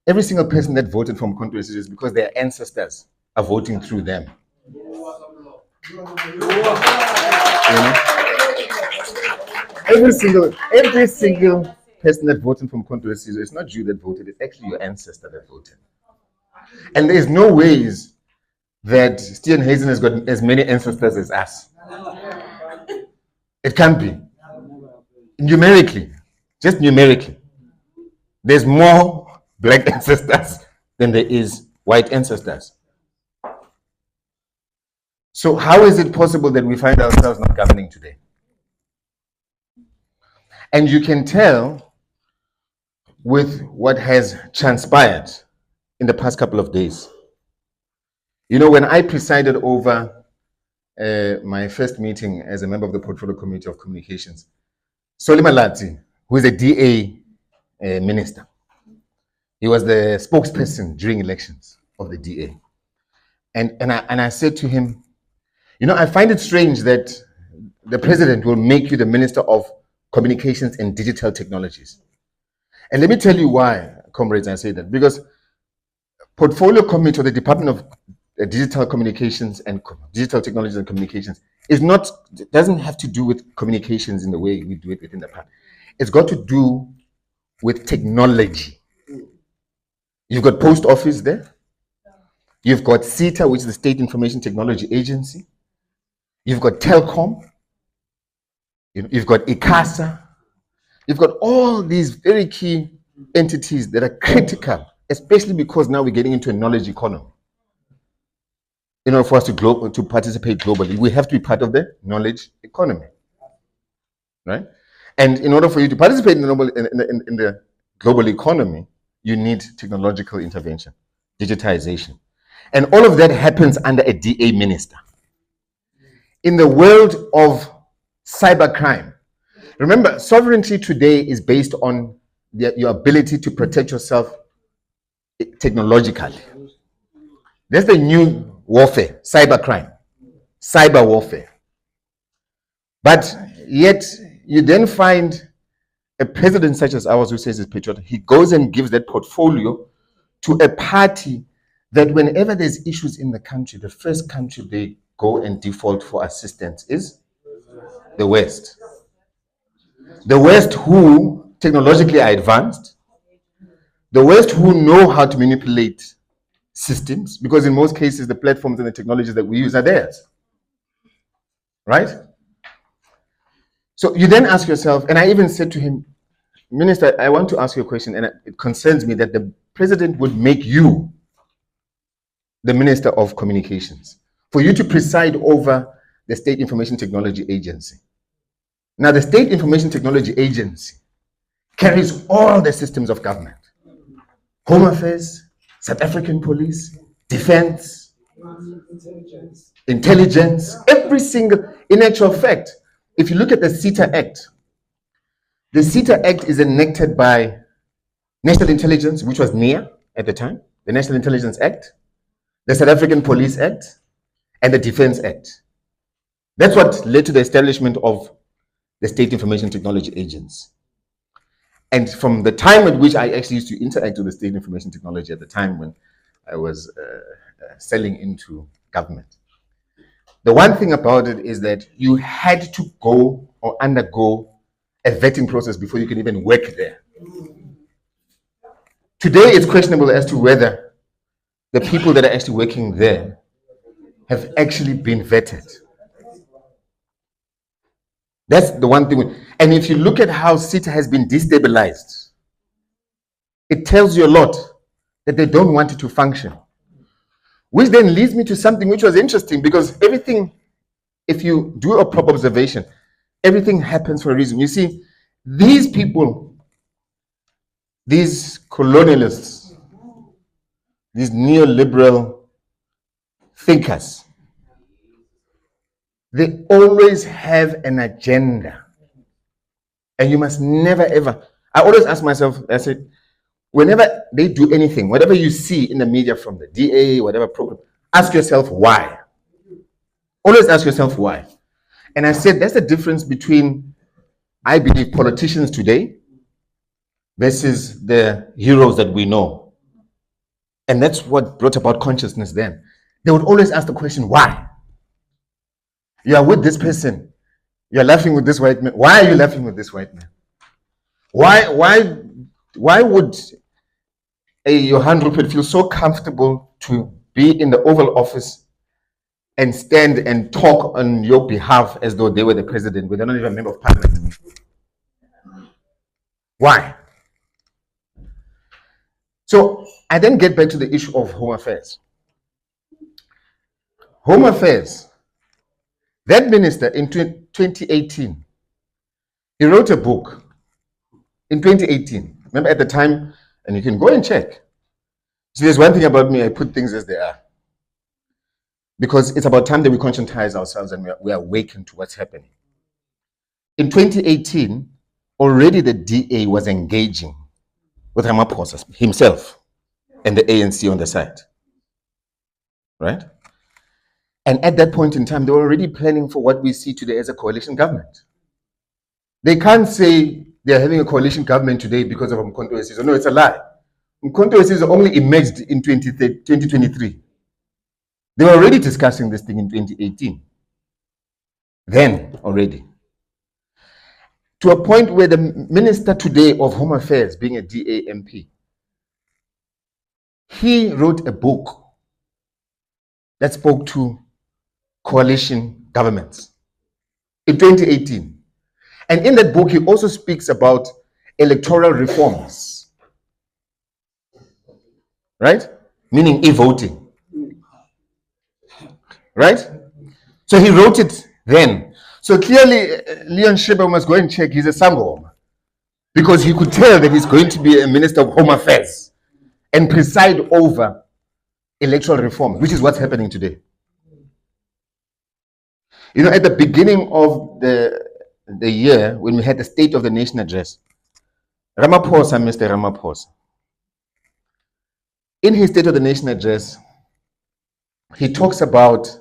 Every single person that voted from Conto is because their ancestors are voting through them. You know? Every single person that voted from Conto it's not you that voted, it's actually your ancestor that voted. And there's no ways that Steenhuisen has got as many ancestors as us. It can't be. Numerically, just numerically, there's more black ancestors than there is white ancestors. So how is it possible that we find ourselves not governing today? And you can tell with what has transpired in the past couple of days. You know, when I presided over my first meeting as a member of the Portfolio Committee of Communications, Solly Malati, who is a DA minister, he was the spokesperson during elections of the DA. And I said to him, you know, I find it strange that the president will make you the Minister of Communications and Digital Technologies. And let me tell you why, comrades, I say that. Because Portfolio Committee of the Department of Digital Communications and Digital Technologies and Communications doesn't have to do with communications in the way we do it within the party. It's got to do with technology. You've got post office there. You've got SITA, which is the State Information Technology Agency. You've got Telkom. You've got ICASA. You've got all these very key entities that are critical, especially because now we're getting into a knowledge economy. In order for us to participate globally, we have to be part of the knowledge economy, right? And in order for you to participate in the global economy, you need technological intervention, digitization. And all of that happens under a DA minister. In the world of cybercrime, remember, sovereignty today is based on your ability to protect yourself technologically. That's the new warfare, cybercrime, cyber warfare. But yet, you then find a president such as ours who says he's patriotic. He goes and gives that portfolio to a party that whenever there's issues in the country, the first country they go and default for assistance is the West. The West who technologically are advanced, the West who know how to manipulate systems, because in most cases the platforms and the technologies that we use are theirs, right? So you then ask yourself, and I even said to him, Minister, I want to ask you a question, and it concerns me that the president would make you the Minister of Communications, for you to preside over the State Information Technology Agency. Now, the State Information Technology Agency carries all the systems of government. Home Affairs, South African Police, Defense, Intelligence, every single, in actual fact, if you look at the SITA Act, the SITA Act is enacted by National Intelligence, which was NIA at the time, the National Intelligence Act, the South African Police Act, and the Defense Act. That's what led to the establishment of the State Information Technology Agency. And from the time at which I actually used to interact with the State Information Technology at the time when I was selling into government, the one thing about it is that you had to go or undergo a vetting process before you can even work there. Today, it's questionable as to whether the people that are actually working there have actually been vetted. That's the one thing. And if you look at how SITA has been destabilized, it tells you a lot that they don't want it to function. Which then leads me to something which was interesting, because everything, if you do a proper observation, everything happens for a reason. You see, these people, these colonialists, these neoliberal thinkers, they always have an agenda. And you must never ever, I always ask myself, I said, whenever they do anything, whatever you see in the media from the DA, whatever program, ask yourself why. Always ask yourself why. And I said, that's the difference between, I believe, politicians today versus the heroes that we know And that's what brought about consciousness then. They would always ask the question, why? You are with this person. You're laughing with this white man. Why are you laughing with this white man? Why would a Johan Rupert feel so comfortable to be in the Oval Office and stand and talk on your behalf as though they were the president, but they're not even a member of parliament? Why? So I then get back to the issue of Home Affairs. Home Affairs, that minister in 2018, he wrote a book in 2018. Remember at the time, and you can go and check. So there's one thing about me, I put things as they are. Because it's about time that we conscientize ourselves and we awaken to what's happening. In 2018, already the DA was engaging with Ramaphosa himself and the ANC on the side. Right? And at that point in time, they were already planning for what we see today as a coalition government. They can't say they're having a coalition government today because of Mkhonto weSizwe. No, it's a lie. Mkhonto weSizwe only emerged in 2023. They were already discussing this thing in 2018. Then already. To a point where the minister today of Home Affairs, being a DA MP, he wrote a book that spoke to coalition governments in 2018. And in that book, he also speaks about electoral reforms, right? Meaning e-voting, right? So he wrote it then. So clearly, Leon Sheba must go and check. He's a Sangoma, because he could tell that he's going to be a minister of Home Affairs and preside over electoral reform, which is what's happening today. You know, at the beginning of the year, when we had the State of the Nation address, Ramaphosa, Mr. Ramaphosa, in his State of the Nation address, he talks about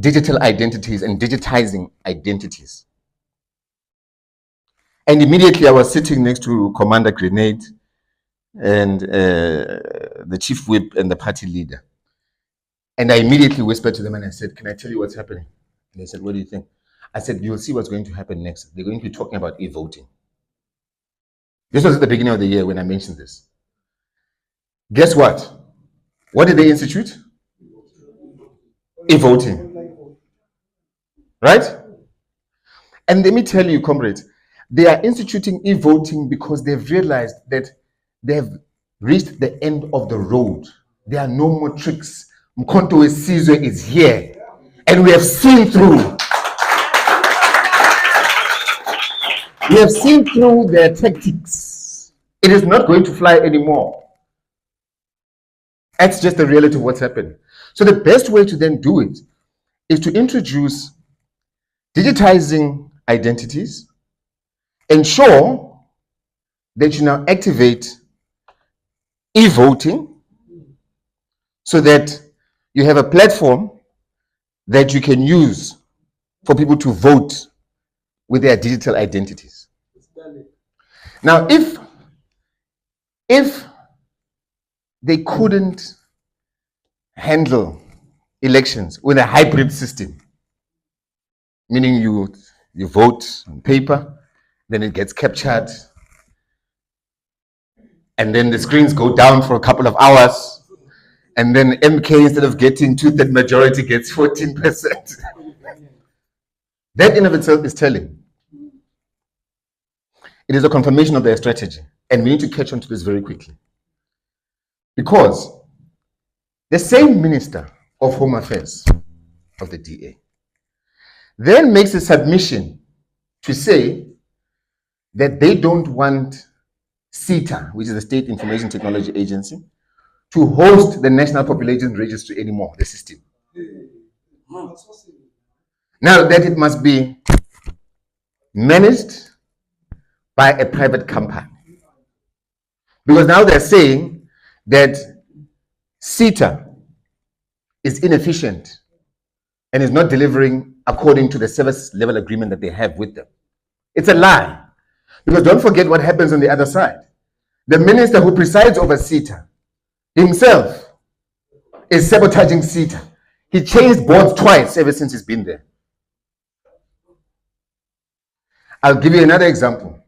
digital identities and digitizing identities. And immediately I was sitting next to Commander Grenade and the chief whip and the party leader. And I immediately whispered to them and I said, can I tell you what's happening? And they said, what do you think? I said, you'll see what's going to happen next. They're going to be talking about e-voting. This was at the beginning of the year when I mentioned this. Guess what? What did they institute? E-voting. Right? And let me tell you, comrades, they are instituting e-voting because they've realized that they have reached the end of the road. There are no more tricks. Mkhonto weSizwe is here. And we have seen through. We have seen through their tactics. It is not going to fly anymore. That's just the reality of what's happening. So the best way to then do it is to introduce digitizing identities, ensure that you now activate e-voting so that you have a platform that you can use for people to vote with their digital identities. Now, if they couldn't handle elections with a hybrid system, meaning you vote on paper, then it gets captured, and then the screens go down for a couple of hours, and then MK, instead of getting 2/3 majority, gets 14%. That in of itself is telling. It is a confirmation of their strategy, and we need to catch on to this very quickly. Because the same Minister of Home Affairs of the DA then makes a submission to say that they don't want SITA, which is the State Information Technology Agency, to host the National Population Registry anymore, the system. Now that it must be managed by a private company. Because now they're saying that SITA is inefficient and is not delivering according to the service level agreement that they have with them. It's a lie. Because don't forget what happens on the other side. The minister who presides over SITA, himself is sabotaging SETA. He changed boards twice ever since he's been there. I'll give you another example.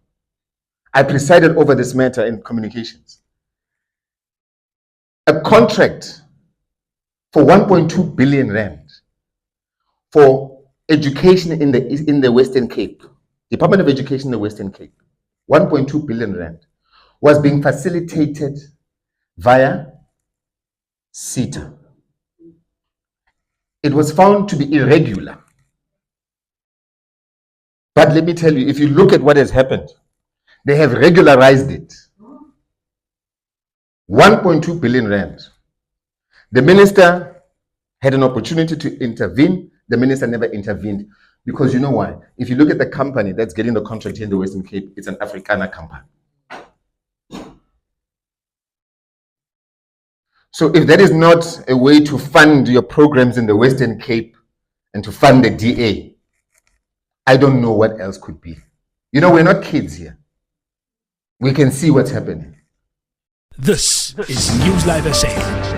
I presided over this matter in communications. A contract for 1.2 billion rand for education in the Western Cape, Department of Education in the Western Cape, 1.2 billion rand, was being facilitated via SETA. It was found to be irregular. But let me tell you, if you look at what has happened, they have regularized it. 1.2 billion rand. The minister had an opportunity to intervene. The minister never intervened because you know why? If you look at the company that's getting the contract here in the Western Cape, it's an Afrikaner company. So if that is not a way to fund your programs in the Western Cape and to fund the DA, I don't know what else could be. You know, we're not kids here. We can see what's happening. This is News Live SA.